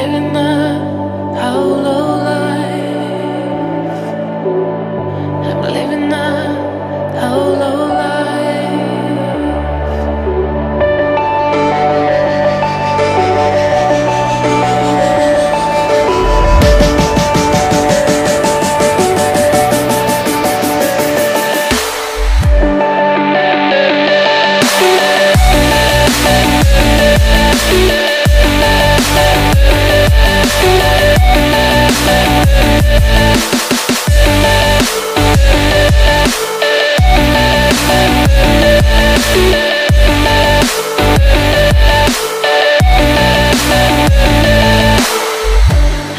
living a hollow life. I'm living a hollow life.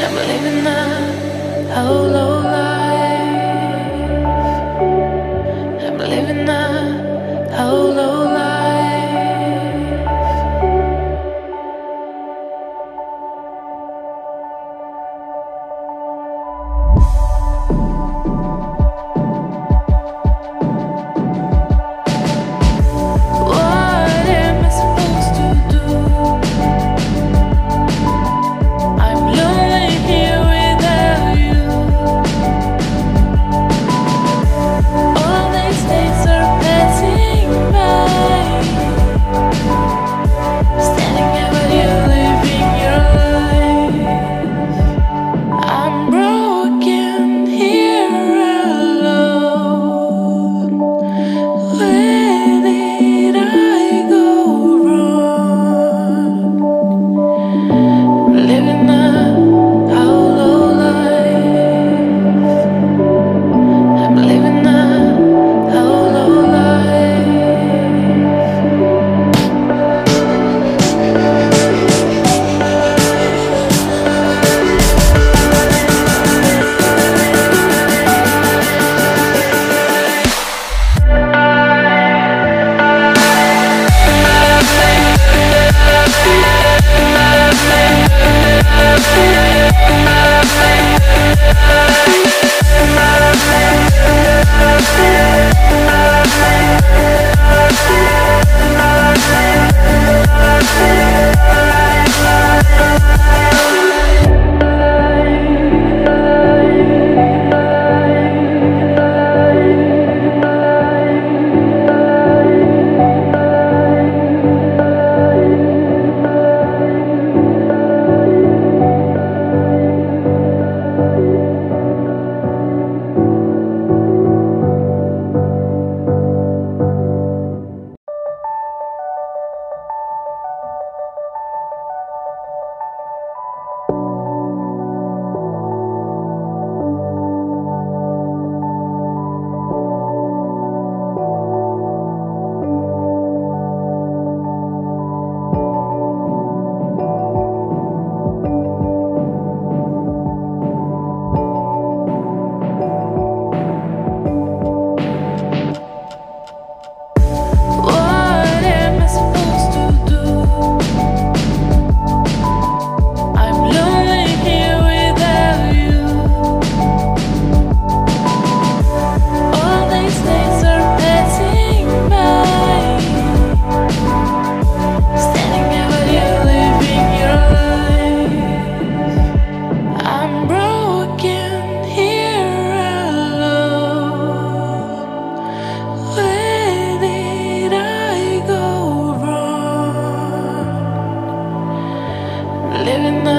I'm living a hollow life. I'm living a hollow life. What am I supposed to do? I'm lonely here without you. All these days are passing by, standing there while you're living your life. I'm broken here alone. Where did I go wrong? Living a hollow life. I'm living a hollow life. What am I supposed to do? I'm lonely here without you. All these days are passing by, standing there while you're living your life. I'm broken here alone. Where did I go wrong? Living a